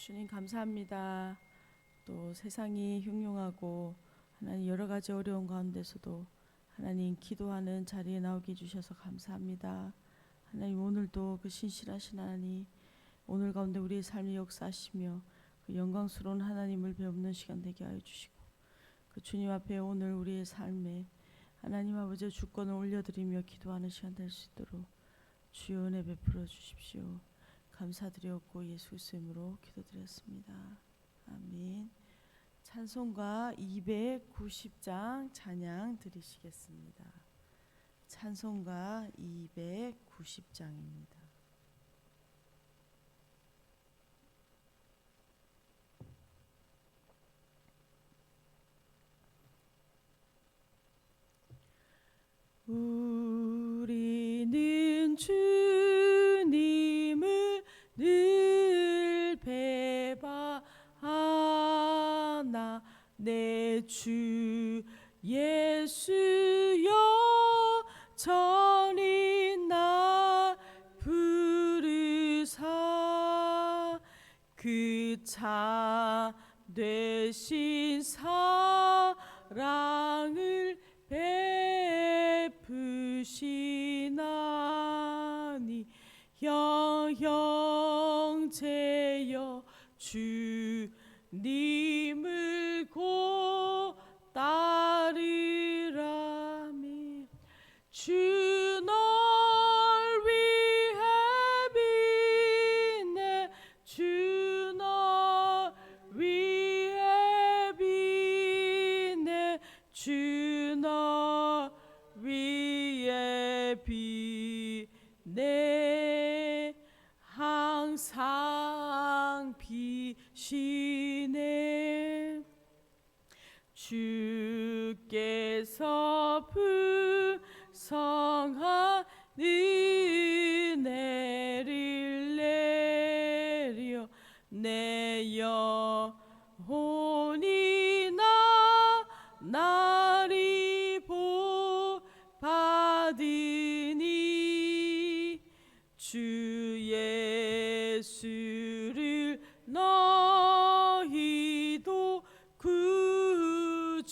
주님 감사합니다. 또 세상이 흉흉하고 하나님 여러 가지 어려운 가운데서도 하나님 기도하는 자리에 나오게 해주셔서 감사합니다. 하나님 오늘도 그 신실하신 하나님 오늘 가운데 우리의 삶이 역사하시며 그 영광스러운 하나님을 배우는 시간 되게 하여 주시고 그 주님 앞에 오늘 우리의 삶에 하나님 아버지의 주권을 올려드리며 기도하는 시간 될 수 있도록 주여 은혜 베풀어 주십시오. 감사드렸고 예수 그리스도의 이름으로 기도드렸습니다. 아멘. 찬송가 290장 찬양 드리시겠습니다. 찬송가 290장입니다. 우리는 주님을 늘 배반하나 내 주 예수여 전히 날 부르사 그 참 되신 사랑을 베푸시나니 형제여 주님을 곧 따르라미 주 널 위해 비네 주 널 위해 비네 주 널 위에 비네 항상 비시네 주께서 풍성한 은혜를 내려 내 영혼이 나리 복 받으니 주 예수를 너희도 구주로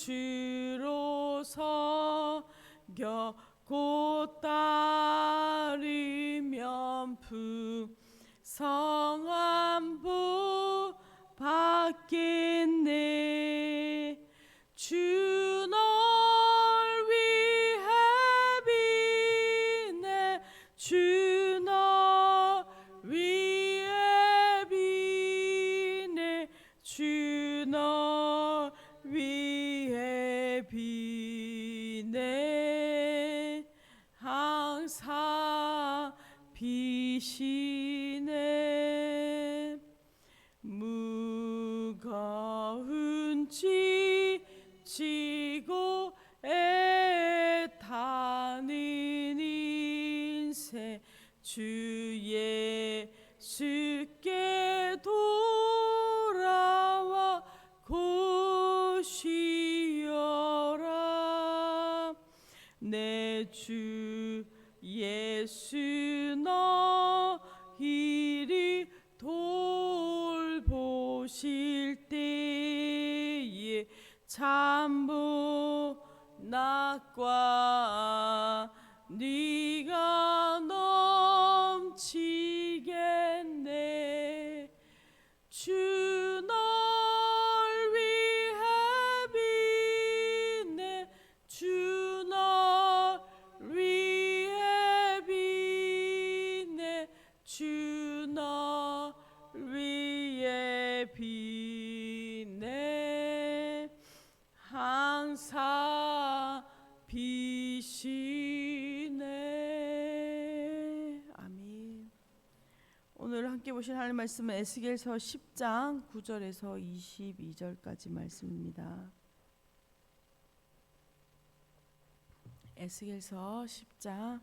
섬겨 곧 따르면 풍성한 복 받겠네 주 널 위해 비네 주 널 위해 비네 주 널 위해 비네 항상 비시네 무거운 짐 지고 애타는 인생 주 예수께 돌아와 고시어라 내 주 예수 너희를 돌보실 때에 참부 낙과 네가 넘치겠네 주 널 위해 비네 주 널 위해 비네 주 널 위해 비네 항상 비시네. 아멘. 오늘 함께 보실 하나님 말씀은 에스겔서 10장 9절에서 22절까지 말씀입니다. 에스겔서 10장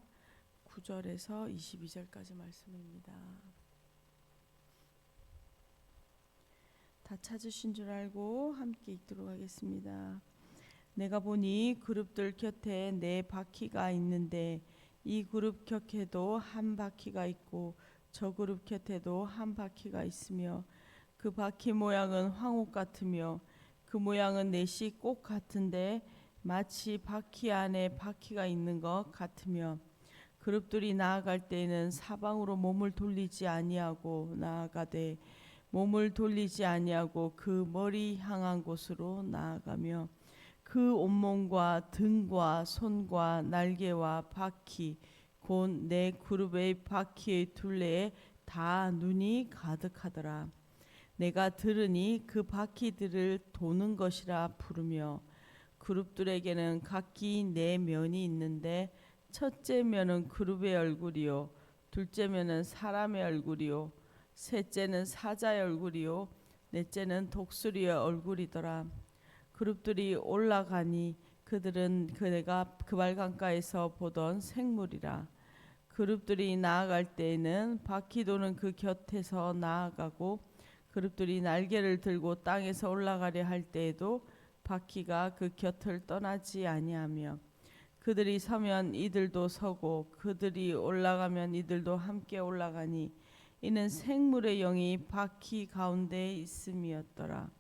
9절에서 22절까지 말씀입니다. 다 찾으신 줄 알고 함께 읽도록 하겠습니다. 내가 보니 그룹들 곁에 네 바퀴가 있는데 이 그룹 곁에도 한 바퀴가 있고 저 그룹 곁에도 한 바퀴가 있으며 그 바퀴 모양은 황옥 같으며 그 모양은 넷이 꽃 같은데 마치 바퀴 안에 바퀴가 있는 것 같으며 그룹들이 나아갈 때에는 사방으로 몸을 돌리지 아니하고 나아가되 몸을 돌리지 아니하고 그 머리 향한 곳으로 나아가며 그 온몸과 등과 손과 날개와 바퀴 곧 내 그룹의 바퀴의 둘레에 다 눈이 가득하더라. 내가 들으니 그 바퀴들을 도는 것이라 부르며 그룹들에게는 각기 네 면이 있는데 첫째 면은 그룹의 얼굴이요 둘째 면은 사람의 얼굴이요 셋째는 사자의 얼굴이요 넷째는 독수리의 얼굴이더라. 그룹들이 올라가니 그들은 내가 그발강가에서 보던 생물이라. 그룹들이 나아갈 때에는 바퀴 도는 그 곁에서 나아가고 그룹들이 날개를 들고 땅에서 올라가려 할 때에도 바퀴가 그 곁을 떠나지 아니하며 그들이 서면 이들도 서고 그들이 올라가면 이들도 함께 올라가니 이는 생물의 영이 바퀴 가운데 있음이었더라.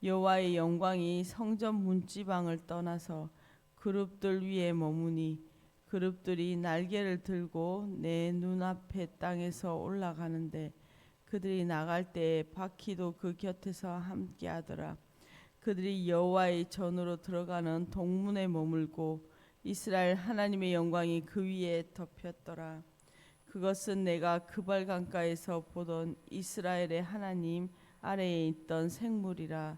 여호와의 영광이 성전 문지방을 떠나서 그룹들 위에 머무니 그룹들이 날개를 들고 내 눈앞에 땅에서 올라가는데 그들이 나갈 때 바퀴도 그 곁에서 함께하더라. 그들이 여호와의 전으로 들어가는 동문에 머물고 이스라엘 하나님의 영광이 그 위에 덮였더라. 그것은 내가 그발 강가에서 보던 이스라엘의 하나님 아래에 있던 생물이라.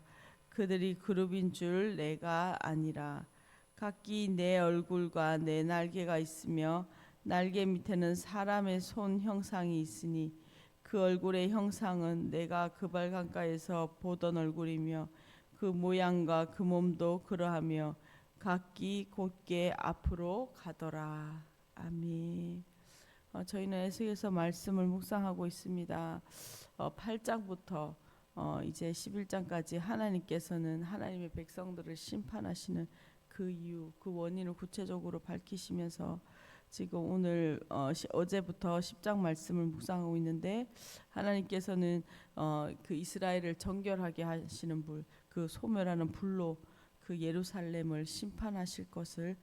그들이 그룹인 줄 내가 아니라. 각기 내 얼굴과 내 날개가 있으며 날개 밑에는 사람의 손 형상이 있으니 그 얼굴의 형상은 내가 그발 강가에서 보던 얼굴이며 그 모양과 그 몸도 그러하며 각기 곧게 앞으로 가더라. 아멘. 저희는 에스겔서 말씀을 묵상하고 있습니다. 8장부터 이제 11장까지 하나님께서는 하나님의 백성들을 심판하시는 그 이유, 그 원인을 구체적으로 밝히시면서 지금 오늘 어제부터 10장 말씀을 묵상하고 있는데 하나님께서는 그 이스라엘을 정결하게 하시는 불, 그 소멸하는 불로 그 예루살렘을 심판하실 것을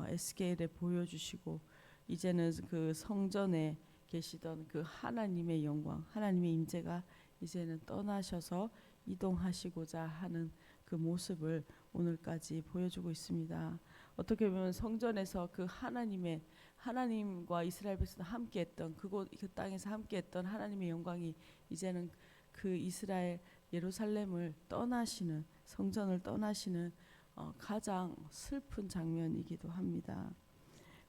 에스겔에 보여주시고 이제는 그 성전에 계시던 그 하나님의 영광, 하나님의 임재가 이제는 떠나셔서 이동하시고자 하는 그 모습을 오늘까지 보여주고 있습니다. 어떻게 보면 성전에서 그 하나님과 이스라엘 백성 함께했던 그곳 그 땅에서 함께했던 하나님의 영광이 이제는 그 이스라엘 예루살렘을 떠나시는 성전을 떠나시는 가장 슬픈 장면이기도 합니다.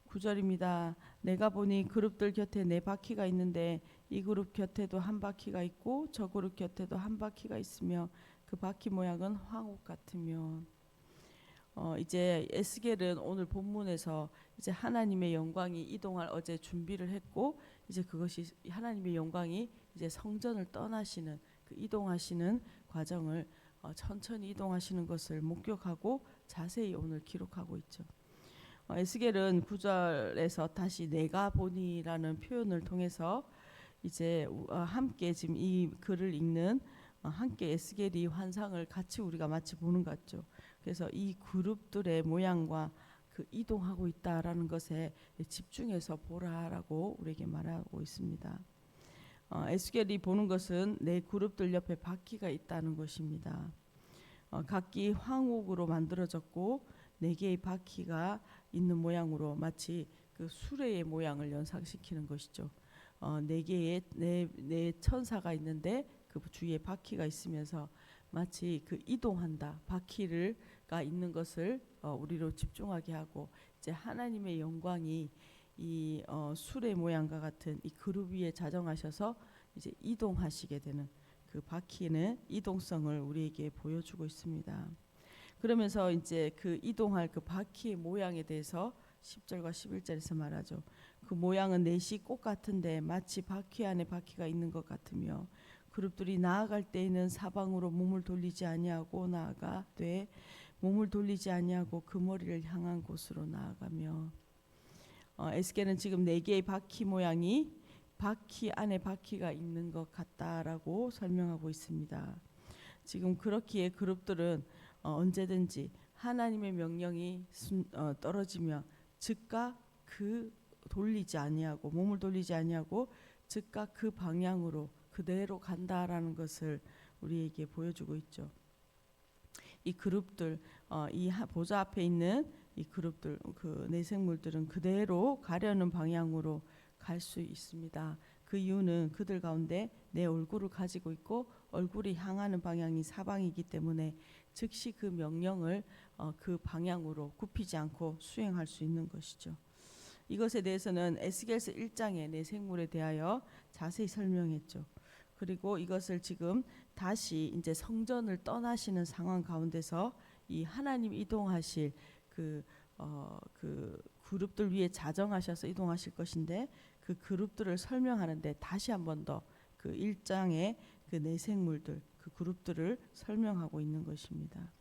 9절입니다. 내가 보니 그룹들 곁에 네 바퀴가 있는데 이 그룹 곁에도 한 바퀴가 있고 저 그룹 곁에도 한 바퀴가 있으며 그 바퀴 모양은 황옥 같으며 이제 에스겔은 오늘 본문에서 이제 하나님의 영광이 이동할 어제 준비를 했고 이제 그것이 하나님의 영광이 이제 성전을 떠나시는 그 이동하시는 과정을 천천히 이동하시는 것을 목격하고 자세히 오늘 기록하고 있죠. 에스겔은 9절에서 다시 내가 보니라는 표현을 통해서 이제 함께 지금 이 글을 읽는 함께 에스겔이 환상을 같이 우리가 마치 보는 것 같죠. 그래서 이 그룹들의 모양과 그 이동하고 있다라는 것에 집중해서 보라라고 우리에게 말하고 있습니다. 에스겔이 보는 것은 내 그룹들 옆에 바퀴가 있다는 것입니다. 각기 황옥으로 만들어졌고 네 개의 바퀴가 있는 모양으로 마치 그 수레의 모양을 연상시키는 것이죠. 네 개의 네 천사가 있는데 그 주위에 바퀴가 있으면서 마치 그 이동한다 바퀴가 있는 것을 우리로 집중하게 하고 이제 하나님의 영광이 이 수레 모양과 같은 이 그룹 위에 자정하셔서 이제 이동하시게 되는 그 바퀴는 이동성을 우리에게 보여주고 있습니다. 그러면서 이제 그 이동할 그 바퀴의 모양에 대해서 10절과 11절에서 말하죠. 그 모양은 넷이 꽃 같은데 마치 바퀴 안에 바퀴가 있는 것 같으며 그룹들이 나아갈 때에는 사방으로 몸을 돌리지 아니하고 나아가되 몸을 돌리지 아니하고 그 머리를 향한 곳으로 나아가며 에스겔은 지금 네 개의 바퀴 모양이 바퀴 안에 바퀴가 있는 것 같다라고 설명하고 있습니다. 지금 그렇기에 그룹들은 언제든지 하나님의 명령이 떨어지면 즉각 그 돌리지 아니하고 몸을 돌리지 아니하고 즉각 그 방향으로 그대로 간다라는 것을 우리에게 보여주고 있죠. 이 그룹들, 이 보좌 앞에 있는 이 그룹들, 그 내생물들은 그대로 가려는 방향으로 갈 수 있습니다. 그 이유는 그들 가운데 내 얼굴을 가지고 있고 얼굴이 향하는 방향이 사방이기 때문에 즉시 그 명령을 그 방향으로 굽히지 않고 수행할 수 있는 것이죠. 이것에 대해서는 에스겔서 1장의 내생물에 대하여 자세히 설명했죠. 그리고 이것을 지금 다시 이제 성전을 떠나시는 상황 가운데서 이 하나님 이동하실 그 그룹들 위에 자정하셔서 이동하실 것인데 그 그룹들을 설명하는데 다시 한 번 더 그 1장의 그 내생물들 그 그룹들을 설명하고 있는 것입니다.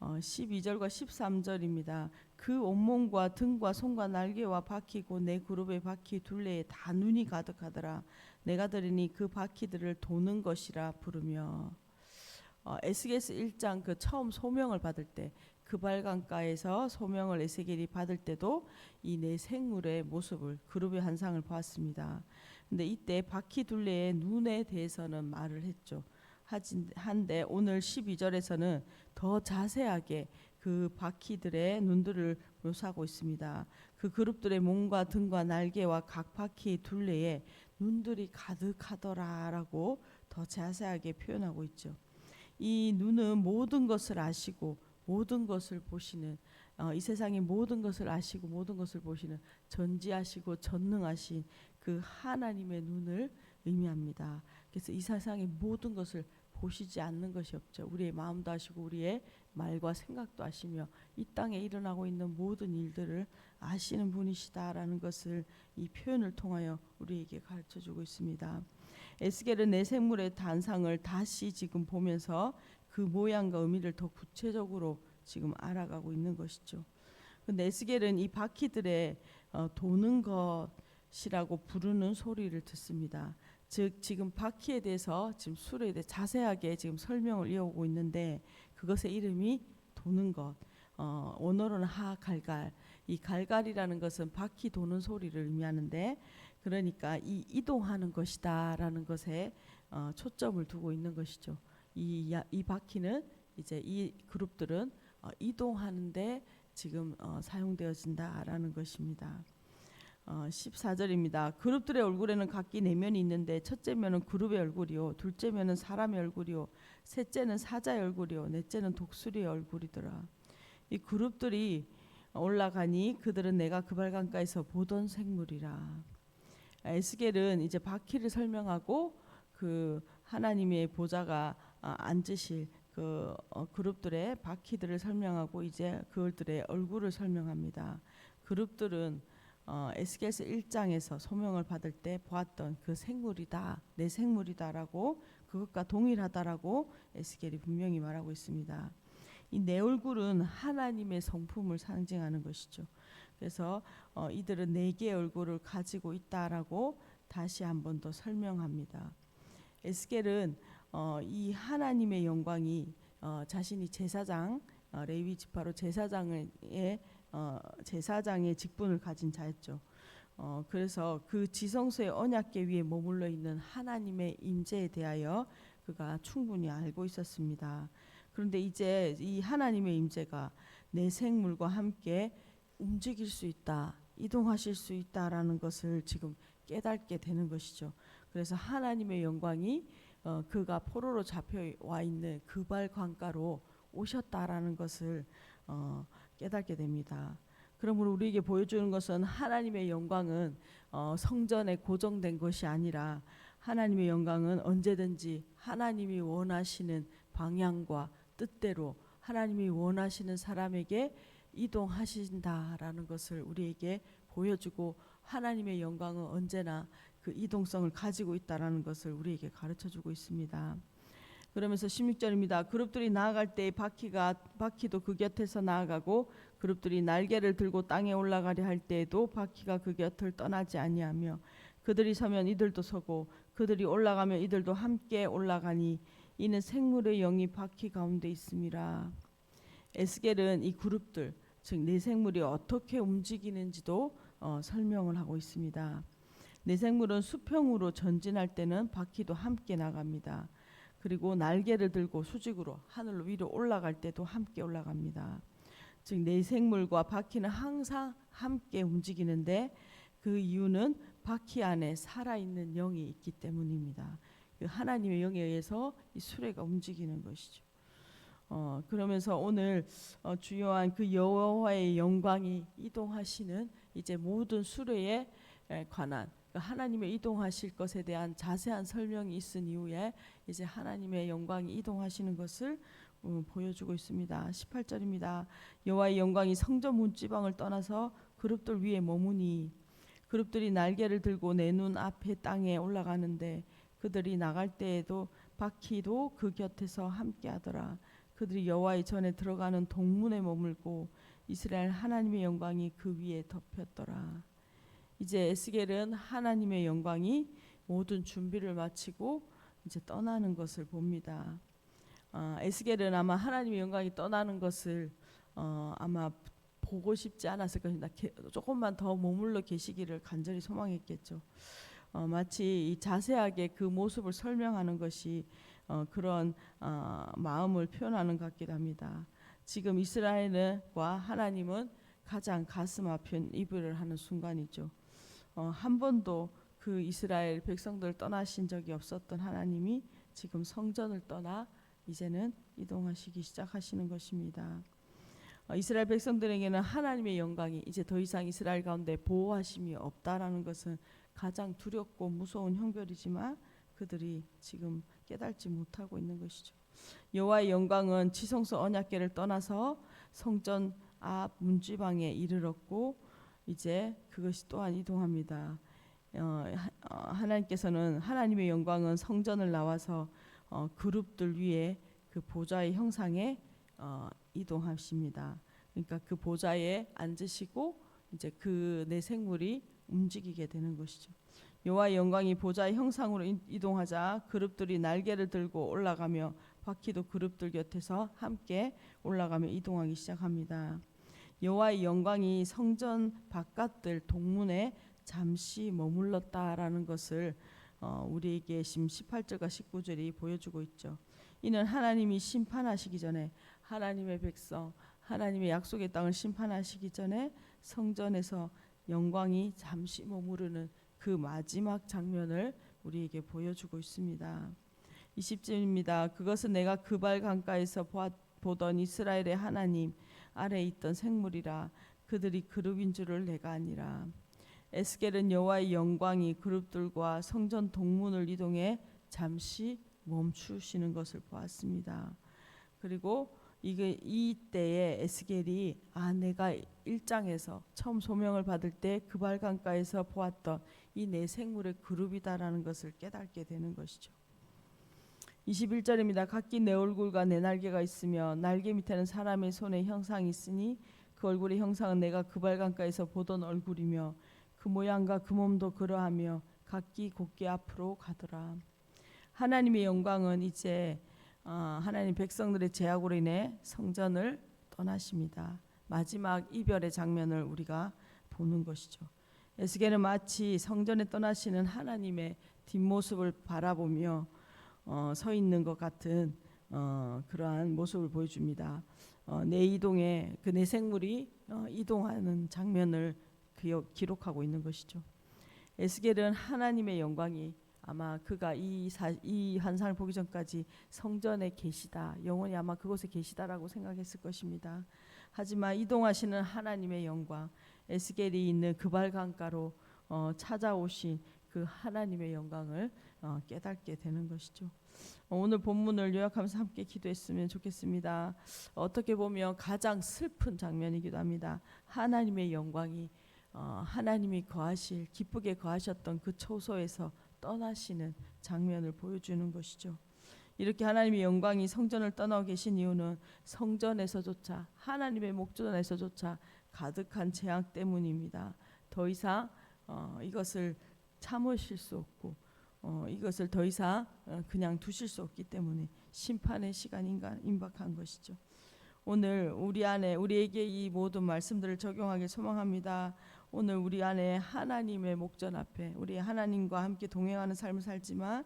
12절과 13절입니다. 그 온몸과 등과 손과 날개와 바퀴고 내 그룹의 바퀴 둘레에 다 눈이 가득하더라. 내가 들으니 그 바퀴들을 도는 것이라 부르며. 에스겔서 1장 그 처음 소명을 받을 때 그발강가에서 소명을 에스겔이 받을 때도 이 네 생물의 모습을 그룹의 환상을 보았습니다. 근데 이때 바퀴 둘레의 눈에 대해서는 말을 했죠. 한데 오늘 12절에서는 더 자세하게 그 바퀴들의 눈들을 묘사하고 있습니다. 그 그룹들의 몸과 등과 날개와 각 바퀴 둘레에 눈들이 가득하더라라고 더 자세하게 표현하고 있죠. 이 눈은 모든 것을 아시고 모든 것을 보시는 이 세상의 모든 것을 아시고 모든 것을 보시는 전지하시고 전능하신 그 하나님의 눈을 의미합니다. 그래서 이 세상의 모든 것을 보시지 않는 것이 없죠. 우리의 마음도 아시고 우리의 말과 생각도 아시며 이 땅에 일어나고 있는 모든 일들을 아시는 분이시다라는 것을 이 표현을 통하여 우리에게 가르쳐주고 있습니다. 에스겔은 내 생물의 단상을 다시 지금 보면서 그 모양과 의미를 더 구체적으로 지금 알아가고 있는 것이죠. 근데 에스겔은 이 바퀴들의 도는 것이라고 부르는 소리를 듣습니다. 즉 지금 바퀴에 대해서 지금 수레에 대해 자세하게 지금 설명을 이어오고 있는데 그것의 이름이 도는 것. 원어로는 하갈갈. 이 갈갈이라는 것은 바퀴 도는 소리를 의미하는데 그러니까 이 이동하는 것이다라는 것에 초점을 두고 있는 것이죠. 이 바퀴는 이제 이 그룹들은 이동하는데 지금 사용되어진다라는 것입니다. 14절입니다. 그룹들의 얼굴에는 각기 네 면이 있는데 첫째 면은 그룹의 얼굴이요 둘째 면은 사람의 얼굴이요 셋째는 사자의 얼굴이요 넷째는 독수리의 얼굴이더라. 이 그룹들이 올라가니 그들은 내가 그발강가에서 보던 생물이라. 에스겔은 이제 바퀴를 설명하고 그 하나님의 보좌가 앉으실 그 그룹들의 바퀴들을 설명하고 이제 그들의 얼굴을 설명합니다. 그룹들은 에스겔서 1장에서 소명을 받을 때 보았던 그 생물이다, 내 생물이다라고 그것과 동일하다라고 에스겔이 분명히 말하고 있습니다. 이 내 얼굴은 하나님의 성품을 상징하는 것이죠. 그래서 이들은 네 개의 얼굴을 가지고 있다라고 다시 한 번 더 설명합니다. 에스겔은 이 하나님의 영광이 자신이 제사장 레위 지파로 제사장의 직분을 가진 자였죠. 그래서 그 지성소의 언약궤 위에 머물러 있는 하나님의 임재에 대하여 그가 충분히 알고 있었습니다. 그런데 이제 이 하나님의 임재가 내 생물과 함께 움직일 수 있다, 이동하실 수 있다라는 것을 지금 깨닫게 되는 것이죠. 그래서 하나님의 영광이 그가 포로로 잡혀와 있는 그발 광가로 오셨다라는 것을 깨닫게 됩니다. 그러므로 우리에게 보여주는 것은 하나님의 영광은 성전에 고정된 것이 아니라 하나님의 영광은 언제든지 하나님이 원하시는 방향과 뜻대로 하나님이 원하시는 사람에게 이동하신다라는 것을 우리에게 보여주고 하나님의 영광은 언제나 그 이동성을 가지고 있다라는 것을 우리에게 가르쳐주고 있습니다. 그러면서 16절입니다. 그룹들이 나아갈 때 바퀴도 그 곁에서 나아가고 그룹들이 날개를 들고 땅에 올라가려 할 때에도 바퀴가 그 곁을 떠나지 아니하며 그들이 서면 이들도 서고 그들이 올라가면 이들도 함께 올라가니 이는 생물의 영이 바퀴 가운데 있음이라. 에스겔은 이 그룹들, 즉 네 생물이 어떻게 움직이는지도 설명을 하고 있습니다. 네 생물은 수평으로 전진할 때는 바퀴도 함께 나갑니다. 그리고 날개를 들고 수직으로 하늘로 위로 올라갈 때도 함께 올라갑니다. 즉 네 생물과 바퀴는 항상 함께 움직이는데 그 이유는 바퀴 안에 살아있는 영이 있기 때문입니다. 그 하나님의 영에 의해서 이 수레가 움직이는 것이죠. 그러면서 오늘 주요한 그 여호와의 영광이 이동하시는 이제 모든 수레에 관한 하나님의 이동하실 것에 대한 자세한 설명이 있은 이후에 이제 하나님의 영광이 이동하시는 것을 보여주고 있습니다. 18절입니다. 여호와의 영광이 성전 문지방을 떠나서 그룹들 위에 머무니 그룹들이 날개를 들고 내 눈 앞에 땅에 올라가는데 그들이 나갈 때에도 바퀴도 그 곁에서 함께하더라. 그들이 여호와의 전에 들어가는 동문에 머물고 이스라엘 하나님의 영광이 그 위에 덮였더라. 이제 에스겔은 하나님의 영광이 모든 준비를 마치고 이제 떠나는 것을 봅니다. 에스겔은 아마 하나님의 영광이 떠나는 것을 아마 보고 싶지 않았을 것입니다. 조금만 더 머물러 계시기를 간절히 소망했겠죠. 마치 이 자세하게 그 모습을 설명하는 것이 그런 마음을 표현하는 것 같기도 합니다. 지금 이스라엘과 하나님은 가장 가슴 아픈 이별을 하는 순간이죠. 한 번도 그 이스라엘 백성들을 떠나신 적이 없었던 하나님이 지금 성전을 떠나 이제는 이동하시기 시작하시는 것입니다. 이스라엘 백성들에게는 하나님의 영광이 이제 더 이상 이스라엘 가운데 보호하심이 없다라는 것은 가장 두렵고 무서운 형벌이지만 그들이 지금 깨닫지 못하고 있는 것이죠. 여호와의 영광은 지성소 언약궤를 떠나서 성전 앞 문지방에 이르렀고 이제 그것이 또한 이동합니다. 하나님께서는 하나님의 영광은 성전을 나와서 그룹들 위에 그 보좌의 형상에 이동하십니다. 그러니까 그 보좌에 앉으시고 이제 그 네 생물이 움직이게 되는 것이죠. 여호와의 영광이 보좌의 형상으로 이동하자 그룹들이 날개를 들고 올라가며 바퀴도 그룹들 곁에서 함께 올라가며 이동하기 시작합니다. 여호와의 영광이 성전 바깥들 동문에 잠시 머물렀다라는 것을 우리에게 지금 18절과 19절이 보여주고 있죠. 이는 하나님이 심판하시기 전에 하나님의 백성, 하나님의 약속의 땅을 심판하시기 전에 성전에서 영광이 잠시 머무르는 그 마지막 장면을 우리에게 보여주고 있습니다. 20절입니다. 그것은 내가 그발 강가에서 보던 이스라엘의 하나님 아래 있던 생물이라 그들이 그룹인 줄을 내가 아니라. 에스겔은 여호와의 영광이 그룹들과 성전 동문을 이동해 잠시 멈추시는 것을 보았습니다. 그리고 이때에 에스겔이 내가 1장에서 처음 소명을 받을 때 그발 강가에서 보았던 이 네 생물의 그룹이다라는 것을 깨닫게 되는 것이죠. 21절입니다. 각기 내 얼굴과 내 날개가 있으며 날개 밑에는 사람의 손의 형상이 있으니 그 얼굴의 형상은 내가 그발 강가에서 보던 얼굴이며 그 모양과 그 몸도 그러하며 각기 곧게 앞으로 가더라. 하나님의 영광은 이제 하나님 백성들의 제약으로 인해 성전을 떠나십니다. 마지막 이별의 장면을 우리가 보는 것이죠. 에스겔은 마치 성전에 떠나시는 하나님의 뒷모습을 바라보며 서 있는 것 같은 그러한 모습을 보여줍니다. 내 이동에 그 내 생물이 이동하는 장면을 기록하고 있는 것이죠. 에스겔은 하나님의 영광이 아마 그가 이 환상을 보기 전까지 성전에 계시다, 영원히 아마 그곳에 계시다라고 생각했을 것입니다. 하지만 이동하시는 하나님의 영광, 에스겔이 있는 그발 강가로 찾아오신 그 하나님의 영광을 깨닫게 되는 것이죠. 오늘 본문을 요약하면서 함께 기도했으면 좋겠습니다. 어떻게 보면 가장 슬픈 장면이기도 합니다. 하나님의 영광이 하나님이 거하실 기쁘게 거하셨던 그 초소에서 떠나시는 장면을 보여주는 것이죠. 이렇게 하나님의 영광이 성전을 떠나고 계신 이유는 성전에서조차 하나님의 목전에서조차 가득한 재앙 때문입니다. 더 이상 이것을 참으실 수 없고 이것을 더 이상 그냥 두실 수 없기 때문에 심판의 시간이 임박한 것이죠. 오늘 우리 안에 우리에게 이 모든 말씀들을 적용하길 소망합니다. 오늘 우리 안에 하나님의 목전 앞에 우리 하나님과 함께 동행하는 삶을 살지만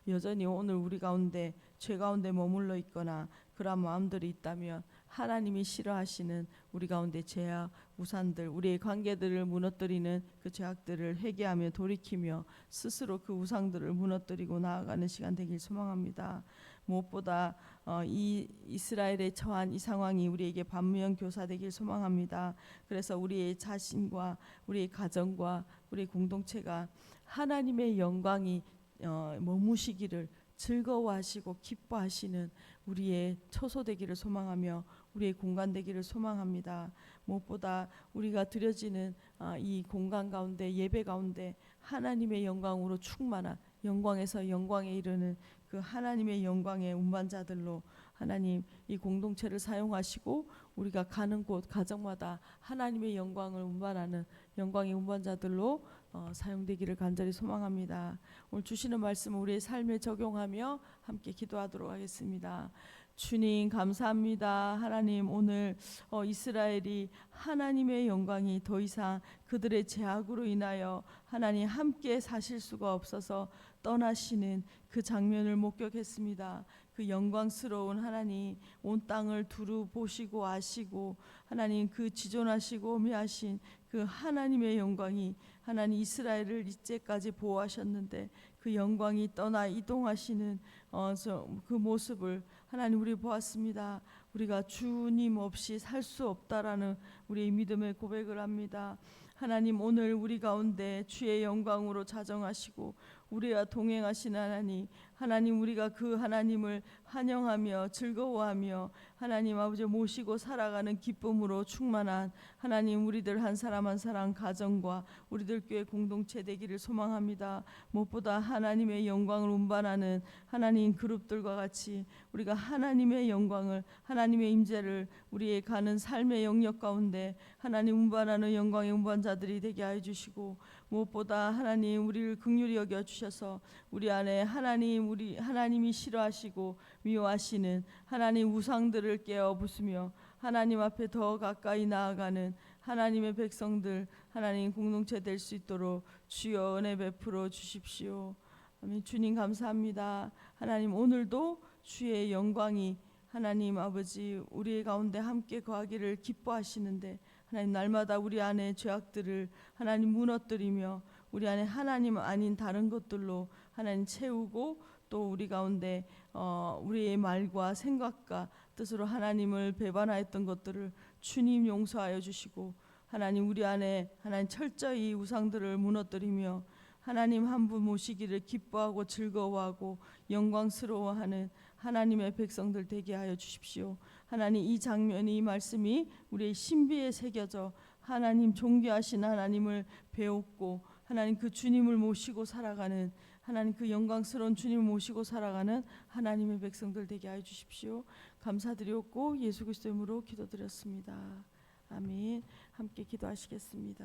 여전히 오늘 우리 가운데 죄 가운데 머물러 있거나 그러한 마음들이 있다면 하나님이 싫어하시는 우리 가운데 죄악, 우상들, 우리의 관계들을 무너뜨리는 그 죄악들을 회개하며 돌이키며 스스로 그 우상들을 무너뜨리고 나아가는 시간 되길 소망합니다. 무엇보다 이 이스라엘에 처한 이 상황이 우리에게 반면 교사되길 소망합니다. 그래서 우리의 자신과 우리의 가정과 우리의 공동체가 하나님의 영광이 머무시기를 즐거워하시고 기뻐하시는 우리의 처소 되기를 소망하며 우리의 공간 되기를 소망합니다. 무엇보다 우리가 드려지는 이 공간 가운데 예배 가운데 하나님의 영광으로 충만한 영광에서 영광에 이르는 그 하나님의 영광의 운반자들로 하나님 이 공동체를 사용하시고 우리가 가는 곳 가정마다 하나님의 영광을 운반하는 영광의 운반자들로 사용되기를 간절히 소망합니다. 오늘 주시는 말씀을 우리의 삶에 적용하며 함께 기도하도록 하겠습니다. 주님 감사합니다. 하나님 오늘 이스라엘이 하나님의 영광이 더 이상 그들의 죄악으로 인하여 하나님 함께 사실 수가 없어서 떠나시는 그 장면을 목격했습니다. 그 영광스러운 하나님 온 땅을 두루 보시고 아시고 하나님 그 지존하시고 오미하신 그 하나님의 영광이 하나님 이스라엘을 이제까지 보호하셨는데 그 영광이 떠나 이동하시는 그 모습을 하나님 우리 보았습니다. 우리가 주님 없이 살 수 없다라는 우리의 믿음의 고백을 합니다. 하나님 오늘 우리 가운데 주의 영광으로 자정하시고 우리와 동행하신 하나님 우리가 그 하나님을 환영하며 즐거워하며 하나님 아버지 모시고 살아가는 기쁨으로 충만한 하나님 우리들 한 사람 한 사람 가정과 우리들 교회 공동체 되기를 소망합니다. 무엇보다 하나님의 영광을 운반하는 하나님 그룹들과 같이 우리가 하나님의 영광을 하나님의 임재를 우리의 가는 삶의 영역 가운데 하나님 운반하는 영광의 운반자들이 되게 하여 주시고 무엇보다 하나님 우리를 긍휼히 여겨 주셔서 우리 안에 하나님이 싫어하시고 미워하시는 하나님 우상들을 깨어 부수며 하나님 앞에 더 가까이 나아가는 하나님의 백성들 하나님 공동체 될 수 있도록 주여 은혜 베풀어 주십시오. 아멘. 주님 감사합니다. 하나님 오늘도 주의 영광이 하나님 아버지 우리 가운데 함께 거하기를 기뻐하시는데 하나님 날마다 우리 안에 죄악들을 하나님 무너뜨리며 우리 안에 하나님 아닌 다른 것들로 하나님 채우고 또 우리 가운데 우리의 말과 생각과 뜻으로 하나님을 배반하였던 것들을 주님 용서하여 주시고 하나님 우리 안에 하나님 철저히 우상들을 무너뜨리며 하나님 한 분 모시기를 기뻐하고 즐거워하고 영광스러워하는 하나님의 백성들 되게 하여 주십시오. 하나님 이 장면이 이 말씀이 우리의 신비에 새겨져 하나님 존귀하신 하나님을 배웠고 하나님 그 주님을 모시고 살아가는 하나님 그 영광스러운 주님을 모시고 살아가는 하나님의 백성들 되게 하여 주십시오. 감사드렸고 예수 그리스도의 이름으로 기도드렸습니다. 아멘. 함께 기도하시겠습니다.